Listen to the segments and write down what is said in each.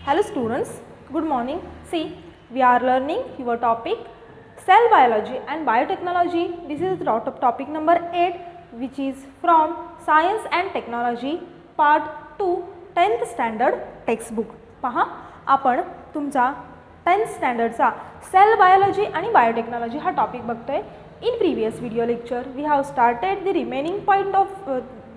Hello students, good morning. See, we are learning your topic cell biology and biotechnology. This is topic number 8, which is from science and technology part 2 10th standard textbook. पहा, आपण तुमचा 10th स्टँडर्डचा sale biology आणि biotechnology हा topic बघतोय. In previous video lecture we have started the remaining point of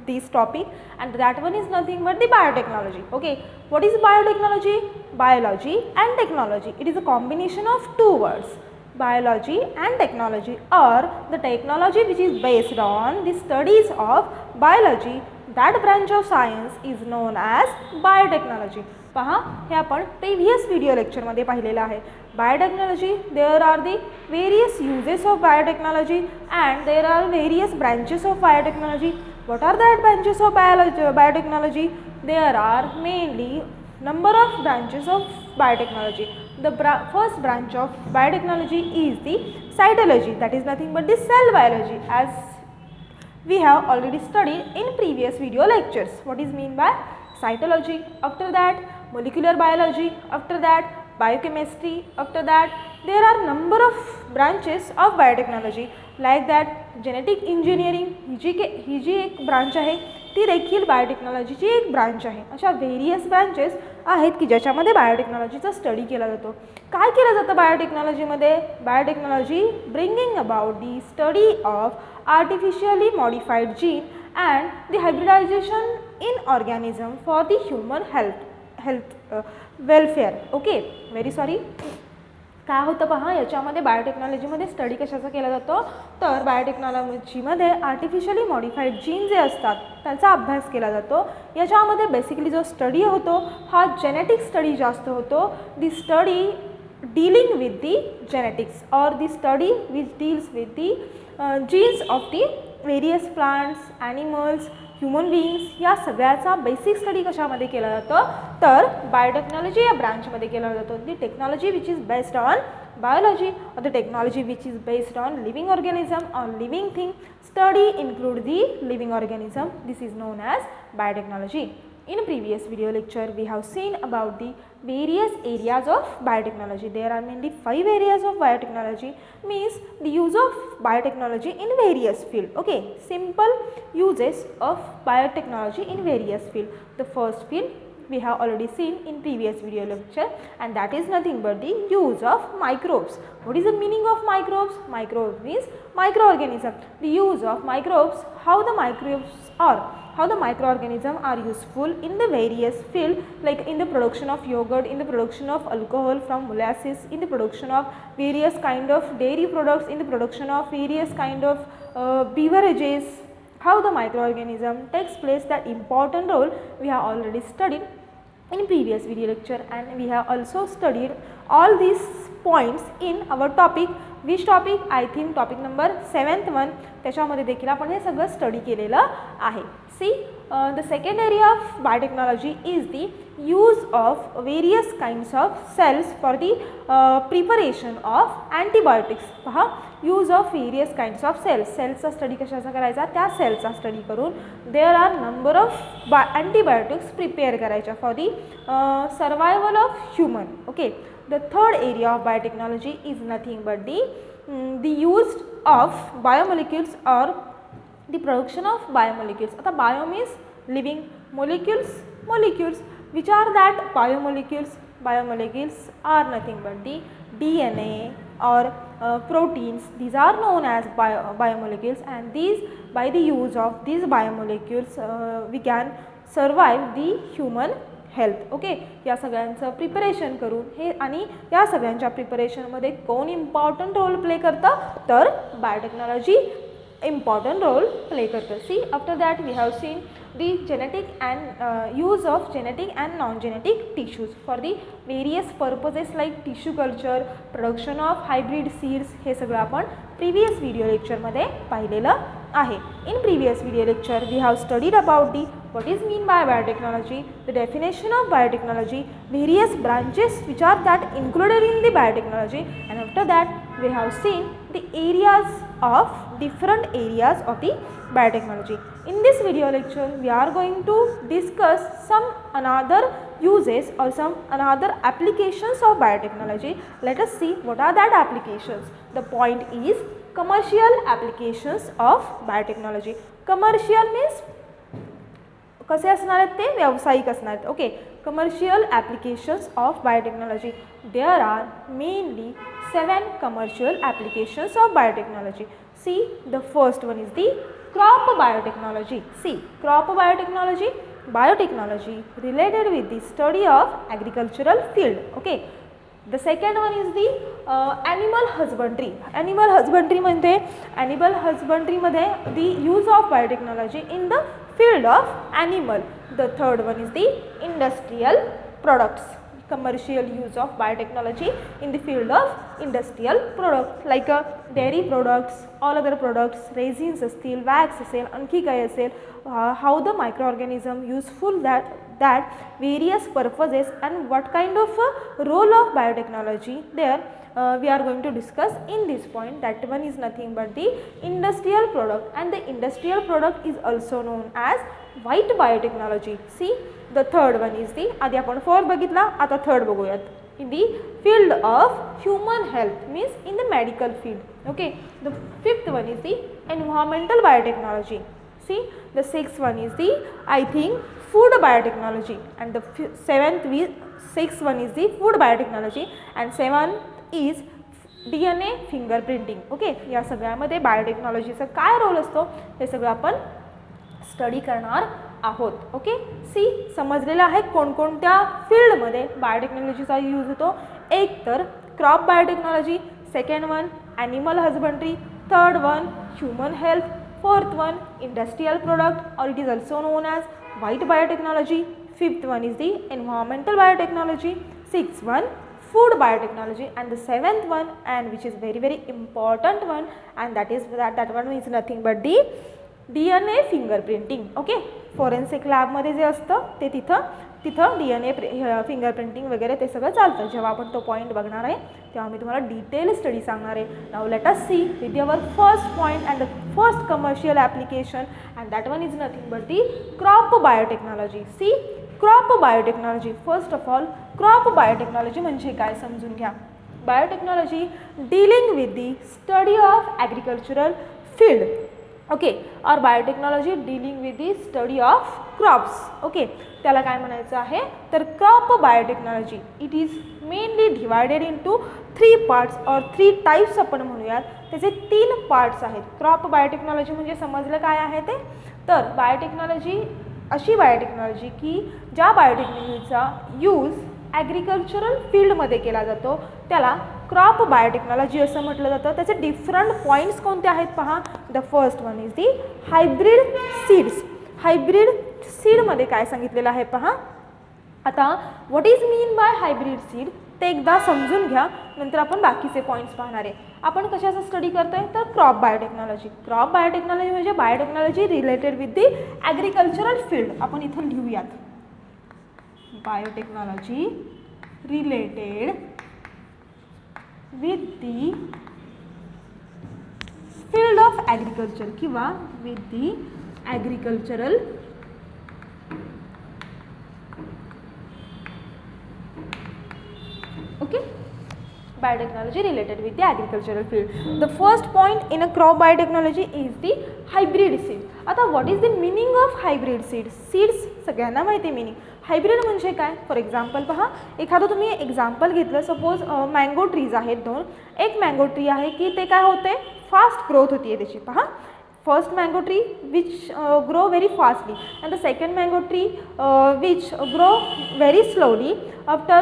this topic, and that one is nothing but the biotechnology. Okay, what is biotechnology? Biology and technology, it is a combination of two words, biology and technology, or the technology which is based on the studies of biology. That branch of science is known as biotechnology. पहा, हे आपण previous video लेक्चरमध्ये पाहिलेलं आहे. Biotechnology, there are the various uses of biotechnology and there are various branches of biotechnology. What are that branches of biotechnology? There are mainly number of branches of biotechnology. The first branch of biotechnology is the cytology, that is nothing but the cell biology, as we have already studied in previous video lectures. What is mean by cytology? After that molecular biology, after that biochemistry, after that there are number of branches of biotechnology, like that genetic engineering ही जी एक branch आहे ती देखील बायोटेक्नॉलॉजीची एक branch आहे. अशा various branches आहेत की ज्याच्यामध्ये बायोटेक्नॉलॉजीचा स्टडी केला जातो. काय केलं जातं बायोटेक्नॉलॉजीमध्ये? Biotechnology bringing about the study of artificially modified gene and the hybridisation in organism for the human health welfare. Okay, very sorry. काय होतं पहा, याच्यामध्ये बायोटेक्नॉलॉजीमध्ये स्टडी कशाचा केला जातो? तर बायोटेक्नॉलॉजीमध्ये आर्टिफिशियली मॉडिफाईड जीन जे असतात त्यांचा अभ्यास केला जातो. याच्यामध्ये बेसिकली जो स्टडी होतो हा जेनेटिक स्टडी जास्त होतो. The study dealing with the genetics और the study which deals with the genes of the various plants, animals, human beings, या सगळ्याचा बेसिक स्टडी कशामध्ये केला जातो? तर बायोटेक्नॉलॉजी या ब्रांचमध्ये केला जातो. The technology which is based on biology or the technology which is based on living organism or living thing. Study include the living organism. This is known as biotechnology. In previous video lecture we have seen about the various areas of biotechnology. There are mainly 5 areas of biotechnology, means the use of biotechnology in various field. Okay, simple uses of biotechnology in various field. The first field we have already seen in previous video lecture, and that is nothing but the use of microbes. What is the meaning of microbes? Microbe means microorganism. The use of microbes, how the microbes are, how the microorganisms are useful in the various field, like in the production of yogurt, in the production of alcohol from molasses, in the production of various kind of dairy products, in the production of various kind of beverages. How the microorganism takes place, that important role we have already studied in previous video lecture, and we have also studied all these points in our topic. Which topic? I think topic number 7th one. त्याच्यामध्ये देखील आपण हे सगळं study केलेलं आहे. See, the second area of biotechnology is the use of various kinds of cells for the preparation of antibiotics. पहा, use of various kinds of cells. सेल्सचा study कशाचा करायचा? त्या सेलचा स्टडी करून there are number of antibiotics prepare करायच्या for the survival of human. Okay, the third area of biotechnology is nothing but the use of biomolecules or the production of biomolecules. आता bio means living, molecules, molecules. Which are that biomolecules? Biomolecules are nothing but the DNA or proteins. These are known as biomolecules, and these, by the use of these biomolecules we can survive the human health. Okay, या सगळ्यांचं preparation करून हे, आणि या सगळ्यांच्या प्रिपरेशनमध्ये कोण important role play करतं? तर बायोटेक्नॉलॉजी इम्पॉर्टंट रोल प्ले करतं. See, after that we have seen the genetic and use of genetic and non-genetic tissues for the various purposes like tissue culture, production of hybrid seeds. हे सगळं आपण previous video lecture मध्ये पाहिलेलं आहे. In previous video lecture we have studied about the what is mean by biotechnology, the definition of biotechnology, various branches which are that included in the biotechnology, and after that we have seen the areas of different areas of the biotechnology. In this video lecture, we are going to discuss some another uses or some another applications of biotechnology. Let us see what are that applications. The point is commercial applications of biotechnology. Commercial means कसे असणार आहेत ते व्यावसायिक असणार आहेत. Okay, commercial applications of biotechnology. There are mainly 7 commercial applications of biotechnology. See, the first one is the crop biotechnology. See, crop biotechnology, biotechnology related with the study of agricultural field. Okay, the second one is the animal husbandry. Animal husbandry मध्ये animal husbandry मध्ये the use of biotechnology in the field of animal. The third one is the industrial products. Commercial use of biotechnology in the field of industrial products like dairy products, all other products, resins असतील, wax असेल, आणखी काय असेल, how the microorganism useful that various purposes and what kind of role of biotechnology there. We are going to discuss in this point. That one is nothing but the industrial product, and the industrial product is also known as white biotechnology. See, the third one is the आधी आपण fourth बघितला, आता third बघूयात. In the field of human health means in the medical field. Okay, the fifth one is the environmental biotechnology. See, the sixth one is the I think food biotechnology, and the sixth one is the food biotechnology, and seventh is DNA fingerprinting. Okay, या सगळ्यामध्ये बायोटेक्नॉलॉजीचा काय role असतो हे सगळं आपण study करणार आहोत. Okay, C समजलेलं आहे कोणकोणत्या फील्डमध्ये बायोटेक्नॉलॉजीचा यूज होतो. एक तर crop biotechnology, second one animal husbandry, third one human health, fourth one industrial product और it is also known as white biotechnology, fifth one is the environmental biotechnology, sixth one food biotechnology, and the seventh one, and which is very very important one, and that one is nothing but the DNA fingerprinting. Okay, forensic lab मध्ये जे असतं ते तिथं DNA fingerprinting वगैरे ते सगळं चालतं. जेव्हा आपण तो पॉईंट बघणार आहे तेव्हा मी तुम्हाला डिटेल स्टडी सांगणार आहे. Now let us see with your first point and the first commercial application, and that one is nothing but the crop biotechnology. See, crop biotechnology. First of all crop biotechnology म्हणजे काय समजून घ्या. Biotechnology dealing with the study of agricultural field. Okay, और biotechnology dealing with the study of crops. Okay, त्याला काय म्हणायचं आहे तर crop biotechnology it is mainly divided into 3 parts और 3 टाइप्स आपण म्हणूयात. त्याचे 3 पार्ट्स आहेत. क्रॉप बायोटेक्नॉलॉजी म्हणजे समजलं काय आहे ते, तर बायोटेक्नॉलॉजी अशी बायोटेक्नॉलॉजी की ज्या बायोटेक्नॉलॉजीचा यूज ॲग्रिकल्चरल फील्डमध्ये केला जातो त्याला क्रॉप बायोटेक्नॉलॉजी असं म्हटलं जातं. त्याचे डिफरंट पॉईंट्स कोणते आहेत पहा. The first one is the hybrid seeds. Hybrid सीडमध्ये काय सांगितलेलं आहे पहा. आता what is mean by hybrid seed ते एकदा समजून घ्या, नंतर आपण बाकीचे पॉईंट्स पाहणार आहे. आपण कशाचा स्टडी करतोय तर क्रॉप बायोटेक्नॉलॉजी. क्रॉप बायोटेक्नॉलॉजी म्हणजे biotechnology related with the agricultural field. आपण इथं लिहूयात biotechnology related with the field of agriculture किंवा with the agricultural okay, biotechnology related with the agricultural field. The first point in a crop biotechnology is the hybrid seed. आता what is the meaning of hybrid seeds? Seeds सगळ्यांना माहिती आहे meaning. Hybrid म्हणजे काय. For example पहा, एखादं तुम्ही example घेतलं, सपोज मँगो ट्रीज आहेत 2. एक मँगो ट्री आहे की ते काय होते फास्ट ग्रोथ होती आहे त्याची. पहा, first mango tree which grow very fastly, and the second mango tree which grow very slowly after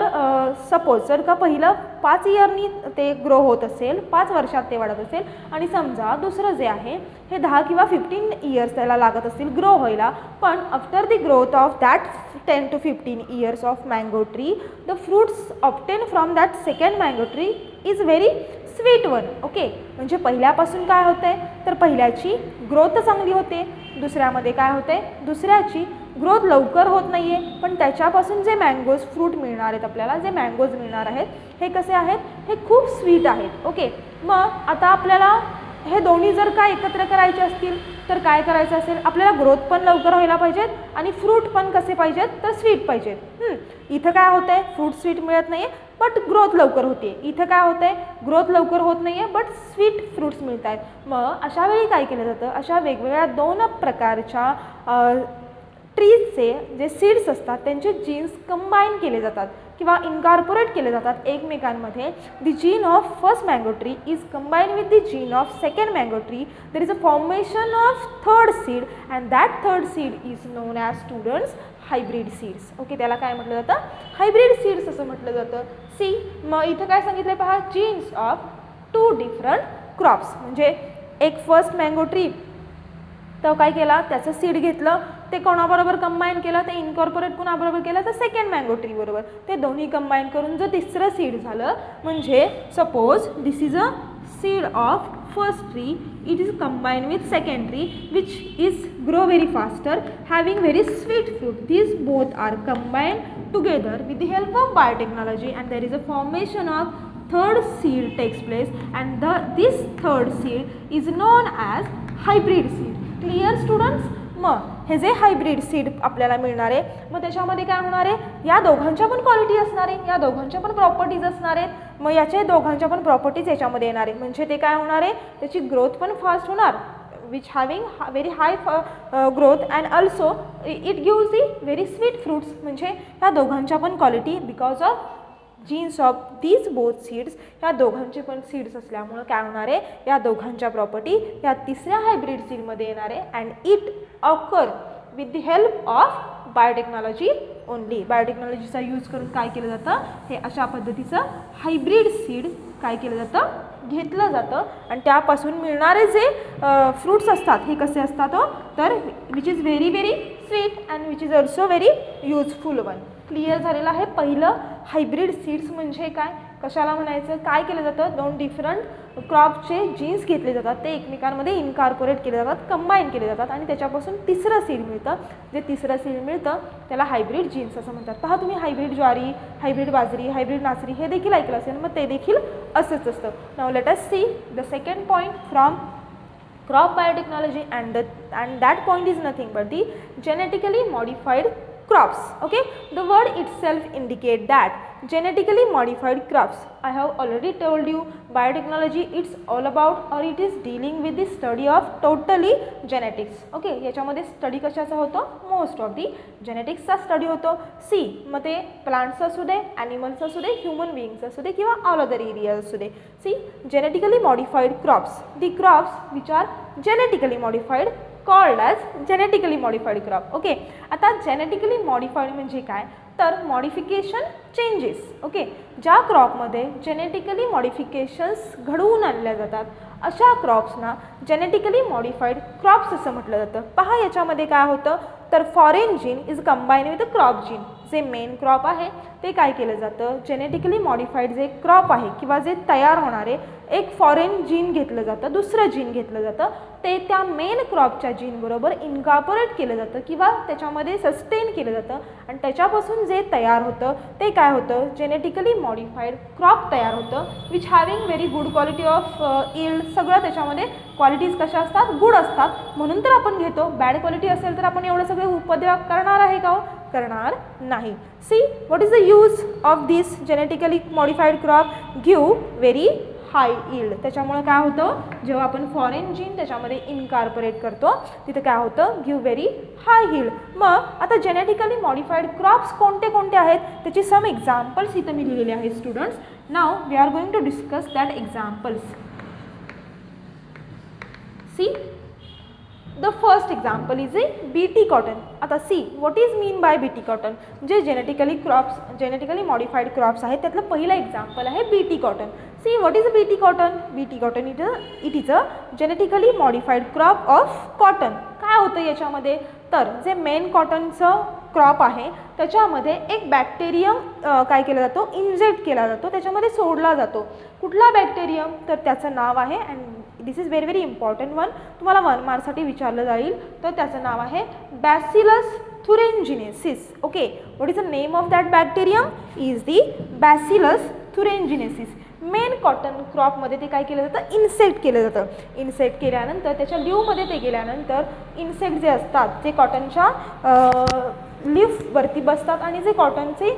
suppose जर का पहिलं 5 इयरनी ते ग्रो होत असेल, 5 वर्षात ते वाढत असेल, आणि समजा दुसरं जे आहे हे 10 किंवा 15 इयर्स त्याला लागत असतील ग्रो व्हायला, पण after the growth of that 10 to 15 years of mango tree the fruits obtain from that second mango tree is very sweet one. Okay, म्हणजे पहिल्यापासून काय होते तर पहिल्याची ग्रोथ चांगली होते, दुसऱ्यामध्ये काय होते दुसऱ्याची ग्रोथ लवकर होत नाही आहे, पण त्याच्यापासून जे मँगोज फ्रूट मिळणार आहेत आपल्याला, जे मँगोज मिळणार आहेत हे कसे आहेत, हे खूप स्वीट आहेत. ओके, मग आता आपल्याला हे दोन्ही जर का एकत्र करायचे असतील तर काय करायचं असेल, आपल्याला ग्रोथ पण लवकर व्हायला पाहिजेत आणि फ्रूट पण कसे पाहिजेत तर स्वीट पाहिजेत. इथं काय होतं आहे, फ्रूट स्वीट मिळत नाही आहे बट ग्रोथ लवकर होते. इथं काय होतं आहे, ग्रोथ लवकर होत नाही आहे बट स्वीट फ्रूट्स मिळत आहेत. मग अशा वेळी काय केलं जातं, अशा वेगवेगळ्या 2 प्रकारच्या ट्रीजचे जे सीड्स असतात त्यांचे जीन्स कंबाईन केले जातात किंवा इनकॉर्पोरेट केले जातात एकमेकांमध्ये. The gene of first mango tree is combine with the gene of second mango tree. There is a formation of third seed and that third seed is non as students hybrid seeds. Okay, त्याला काय म्हटलं जातं, hybrid seeds असं म्हटलं जातं. C, मग इथं काय सांगितलं पहा, जीन्स ऑफ 2 डिफरंट क्रॉप्स. म्हणजे एक फर्स्ट मँगो ट्री, तर काय केला, त्याचं सीड घेतलं, ते कोणाबरोबर कंबाईन केलं, ते इनकॉर्पोरेट कोणाबरोबर केलं तर सेकंड मँगो ट्री बरोबर. ते दोन्ही कंबाईन करून जर तिसरं सीड झालं, म्हणजे suppose this is a seed of first tree, it is combined with second tree which is grow very faster having very sweet fruit. These both are combined together with the help of biotechnology and there is a formation of third seed takes place and this third seed is known as hybrid seed. Clear students? मग हे जे hybrid seed आपल्याला मिळणार आहे, मग त्याच्यामध्ये काय होणार आहे, या दोघांच्या पण क्वालिटी असणार आहे, या दोघांच्या पण प्रॉपर्टीज असणार आहेत. मग याचे दोघांच्या पण प्रॉपर्टीज याच्यामध्ये येणार आहे. म्हणजे ते काय होणार आहे, त्याची ग्रोथ पण फास्ट होणार, which having very high growth and also it gives the very sweet fruits. म्हणजे ह्या दोघांच्या पण quality because of jeans of these both seeds, ह्या दोघांचे पण सीड्स असल्यामुळं काय होणार आहे, या दोघांच्या प्रॉपर्टी या तिसऱ्या हायब्रिड सीडमध्ये येणार आहे. And it occur with the help of biotechnology only. बायोटेक्नॉलॉजीचा यूज करून काय केलं जातं, हे अशा पद्धतीचं हायब्रिड सीड काय केलं जातं, घेतलं जातं आणि त्यापासून मिळणारे जे फ्रूट्स असतात हे कसे असतात, तर which is very very sweet and which is also very useful one. Clear झालेलं आहे. पहिलं हायब्रिड सीड्स म्हणजे काय, कशाला म्हणायचं, काय केलं जातं, 2 डिफरंट क्रॉपचे जीन्स घेतले जातात, ते एकमेकांमध्ये इनकॉर्पोरेट केले जातात, कंबाईन केले जातात आणि त्याच्यापासून तिसरं सीड मिळतं. जे तिसरं सीड मिळतं त्याला हायब्रिड जीन्स असं म्हणतात. पहा तुम्ही हायब्रिड ज्वारी, हायब्रिड बाजरी, हायब्रिड नाचरी हे देखील ऐकलं असेल, मग ते देखील असंच असतं. Now late us see the second point from crop biotechnology and that point is nothing but the genetically modified crops. Okay, the word itself indicate that genetically modified crops. I have already told you biotechnology it's all about or it is dealing with the study of totally genetics. Okay, याच्यामध्ये study कशाचा होतो, most of the जेनेटिक्सचा study होतो. C, मग ते plants असू दे, animals असू दे, human beings असू दे किंवा ऑल अदर एरियाज असू दे. See, genetically modified crops, the crops which are genetically modified called as genetically modified crop. Okay, आता जेनेटिकली मॉडिफाईड म्हणजे काय, तर मॉडिफिकेशन चेंजेस. ओके, ज्या क्रॉपमध्ये जेनेटिकली मॉडिफिकेशन्स घडवून आणल्या जातात अशा क्रॉप्सना जेनेटिकली मॉडिफाईड क्रॉप्स असं म्हटलं जातं. पहा याच्यामध्ये काय होतं, तर foreign gene is combine with crop gene. जे मेन क्रॉप आहे ते काय केलं जातं, जेनेटिकली मॉडिफाईड जे क्रॉप आहे किंवा जे तयार होणारे एक फॉरेन जीन घेतलं जातं, दुसरं जीन घेतलं जातं, ते त्या मेन क्रॉपच्या जीनबरोबर इनकॉर्पोरेट केलं जातं किंवा त्याच्यामध्ये सस्टेन केलं जातं आणि त्याच्यापासून जे तयार होतं ते काय होतं, जेनेटिकली मॉडिफाईड क्रॉप तयार होतं which having very good quality of yield. सगळं त्याच्यामध्ये क्वालिटीज कशा असतात, गुड असतात, म्हणून तर आपण घेतो. बॅड क्वालिटी असेल तर आपण एवढं सगळे उपद्रव करणार आहे का, करणार नाही. See, what is the use of this genetically modified crop, give very high yield. त्याच्यामुळे काय होतं, जेव्हा आपण फॉरेन जीन त्याच्यामध्ये इनकॉर्पोरेट करतो तिथं काय होतं, गिव्ह व्हेरी हाय इल्ड. मग आता जेनेटिकली मॉडिफाईड क्रॉप्स कोणते कोणते आहेत त्याची सम एक्झाम्पल्स इथं मी लिहिलेले आहेत students. Now we are going to discuss that examples. See, the first example is a BT cotton. आता see what is mean by BT cotton. जे जेनेटिकली मॉडिफाईड क्रॉप्स आहेत त्यातलं पहिलं एक्झाम्पल आहे BT cotton. See what is BT cotton? BT cotton it is a genetically modified crop of cotton. काय होतं याच्यामध्ये, तर जे मेन कॉटनचं क्रॉप आहे त्याच्यामध्ये एक बॅक्टेरियम काय केला जातो, इंजेक्ट केला जातो, त्याच्यामध्ये सोडला जातो. कुठला बॅक्टेरियम, तर त्याचं नाव आहे and this is very very important one, तुम्हाला 1 मार्कसाठी विचारलं जाईल, तर त्याचं नाव आहे Bacillus thuringiensis. Okay, what is the name of that bacterium, is the Bacillus thuringiensis. Main cotton क्रॉपमध्ये ते काय केलं जातं, इन्सेक्ट केलं जातं. इन्सेक्ट केल्यानंतर त्याच्या लीवमध्ये ते गेल्यानंतर इन्सेक्ट जे असतात ते कॉटनच्या लीफवरती बसतात आणि जे कॉटनचे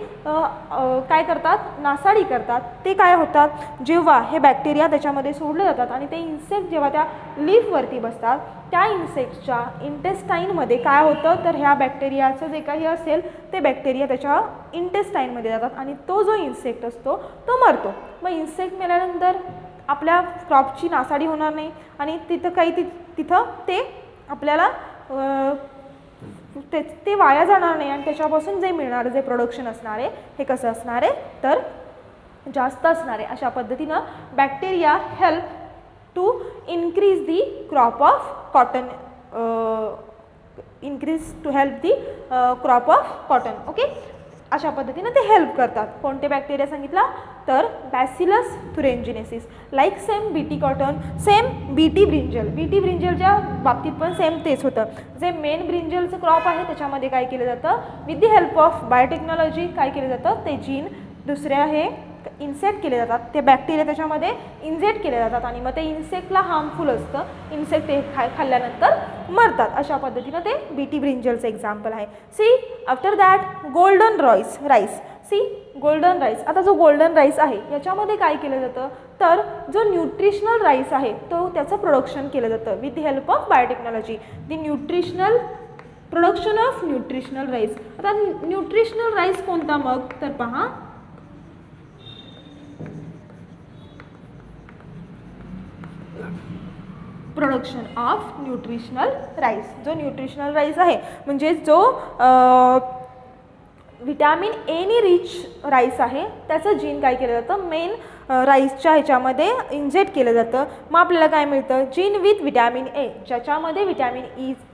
काय करतात, नासाडी करतात. ते काय होतात, जेव्हा हे बॅक्टेरिया त्याच्यामध्ये सोडले जातात आणि ते इन्सेक्ट जेव्हा त्या लीफवरती बसतात, त्या इन्सेक्टच्या इंटेस्टाईनमध्ये काय होतं, तर ह्या बॅक्टेरियाचं जे काही असेल ते बॅक्टेरिया त्याच्या इंटेस्टाईनमध्ये जातात आणि तो जो इन्सेक्ट असतो तो मरतो. मग इन्सेक्ट मेल्यानंतर आपल्या क्रॉपची नासाडी होणार नाही आणि तिथं ते आपल्याला ते वाया जाणार नाही आणि त्याच्यापासून जे मिळणारं जे प्रोडक्शन असणार आहे हे कसं असणार आहे, तर जास्त असणार आहे. अशा पद्धतीनं bacteria help to increase the crop of cotton, crop of cotton. Okay, अशा पद्धतीनं ते हेल्प करतात. कोणते बॅक्टेरिया सांगितला, तर Bacillus thuringiensis. Like same BT cotton, same BT brinjal. BT ब्रिंजलच्या बाबतीत पण सेम तेच होतं. जे मेन ब्रिंजलचं क्रॉप आहे त्याच्यामध्ये काय केलं जातं, with the help of biotechnology काय केलं जातं, ते जीन दुसरे हे इन्सेक्ट केले जातात, ते बॅक्टेरिया त्याच्यामध्ये इंजेक्ट केले जातात आणि मग ते इन्सेक्टला हार्मफुल असतं. इन्सेक्ट ते खाल्ल्यानंतर मरतात. अशा पद्धतीनं ते बीटी ब्रिंजलचं एक्झाम्पल आहे. See after that golden rice. See golden rice. आता जो गोल्डन राईस आहे याच्यामध्ये काय केलं जातं, तर जो न्यूट्रिशनल राईस आहे तो त्याचं प्रोडक्शन केलं जातं with the help of biotechnology. The production of nutritional rice. आता न्यूट्रिशनल राईस कोणता मग, तर पहा, प्रोडक्शन ऑफ न्यूट्रिशनल राईस. जो न्यूट्रिशनल राईस आहे म्हणजे जो विटॅमिन एनी रिच राईस आहे त्याचं जीन काय केलं जातं, मेन राईसच्या ह्याच्यामध्ये इंजेक्ट केलं जातं. मग आपल्याला काय मिळतं, जीन विथ विटॅमिन ए. ज्याच्यामध्ये विटॅमिन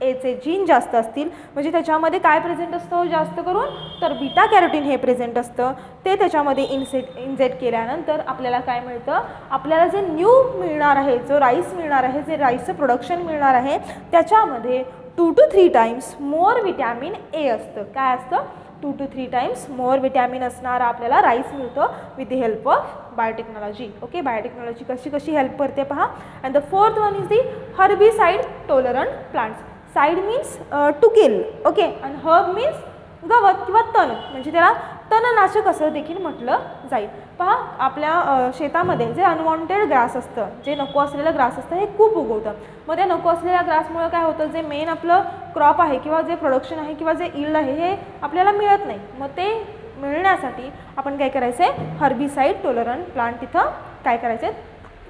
एचे जीन जास्त असतील म्हणजे त्याच्यामध्ये काय प्रेझेंट असतं जास्त करून, तर बीटा कॅरोटीन हे प्रेझेंट असतं. ते त्याच्यामध्ये इंजेक्ट केल्यानंतर आपल्याला काय मिळतं, आपल्याला जे न्यू मिळणार आहे, जो राईस मिळणार आहे, जे राईसचं प्रोडक्शन मिळणार आहे त्याच्यामध्ये 2 to 3 times more vitamin A असतं. काय असतं, 2 to 3 टाइम्स मोर विटॅमिन असणारा आपल्याला राईस मिळतो with the help of biotechnology. Okay, biotechnology कशी हेल्प करते पहा. And the fourth one is the herbicide tolerant plants. Cide means to kill. Okay, आणि हर्ब मीन्स गवत किंवा तण, म्हणजे त्याला तणनाशक असं देखील म्हटलं जाईल. पहा, आपल्या शेतामध्ये जे अनवॉन्टेड ग्रास असतं, जे नको असलेलं ग्रास असतं हे खूप उगवतं. मग त्या नको असलेल्या ग्रासमुळे काय होतं, जे मेन आपलं क्रॉप आहे किंवा जे प्रोडक्शन आहे किंवा जे इल्ड आहे हे आपल्याला मिळत नाही. मग ते मिळण्यासाठी आपण काय करायचं आहे, हर्बिसाइड टॉलरंट प्लांट तिथं काय करायचे,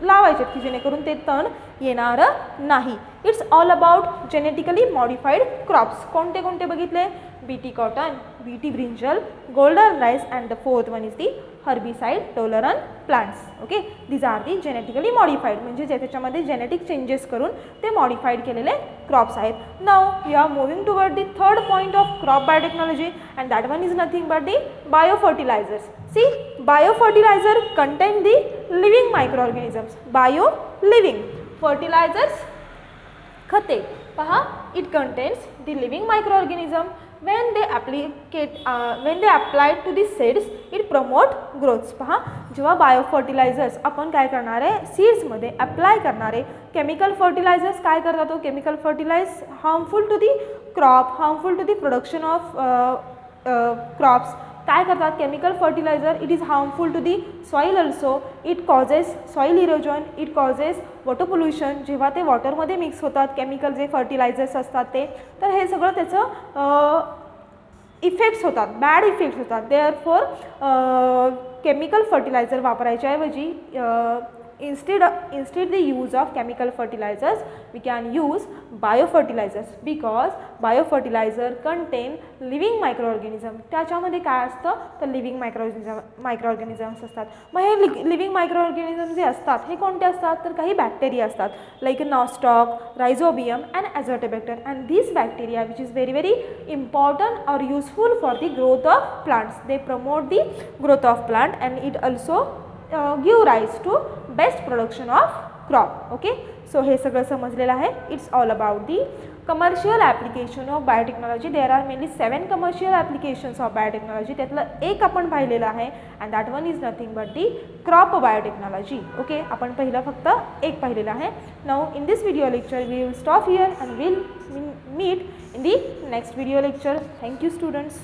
लावायचे की जेणेकरून ते तण येणारं नाही. It's all about genetically modified crops. कोणते कोणते बघितले, BT cotton, BT brinjal, golden rice and the fourth one is the herbicide tolerant plants. Okay, these are the genetically modified, म्हणजे जे त्याच्यामध्ये जेनेटिक चेंजेस करून ते मॉडिफाईड केलेले क्रॉप्स आहेत. Now we are moving toward the third point of crop biotechnology and that one is nothing but the biofertilisers. See, biofertiliser contain the living microorganisms. Bio living fertilisers खते. पहा, it contains the living microorganism. when they apply to the seeds it promote growth. पहा, जेव्हा बायोफर्टिलायझर्स आपण काय करणार आहे, सीड्समध्ये apply करणार आहे. केमिकल फर्टिलायझर्स काय करतात, तो chemical fertiliser harmful to the crop, harmful to the production of crops. काय करतात chemical fertiliser, it is harmful to the soil also. It causes soil erosion, it causes water pollution. जेव्हा ते वॉटरमध्ये mix होतात chemical जे fertilisers असतात ते, तर हे सगळं त्याचं इफेक्ट्स होतात, बॅड इफेक्ट्स होतात. देअरफॉर केमिकल फर्टिलायझर वापरायच्याऐवजी instead the use of chemical fertilizers we can use biofertilizers because biofertilizer contain living microorganism. त्याच्यामध्ये काय असतं, तर लिव्हिंग मायक्रोऑर्गॅनिझम्स असतात. मग हे लिव्हिंग मायक्रोऑर्गॅनिझम जे असतात हे कोणते असतात, तर काही बॅक्टेरिया असतात like Nostoc, Rhizobium and Azotobacter. And this bacteria which is very very important और useful for the growth of plants. They promote the growth of plant and it also give rise to best production of crop. Okay, so हे सगळं समजलेलं आहे. It's all about the commercial application of biotechnology. There are mainly 7 commercial applications of biotechnology. त्यातलं एक आपण पाहिलेलं आहे and that one is nothing but the crop biotechnology. Okay, आपण पहिलं फक्त एक पाहिलेलं आहे. Now in this video lecture we will stop here and will meet in the next video lecture. Thank you students.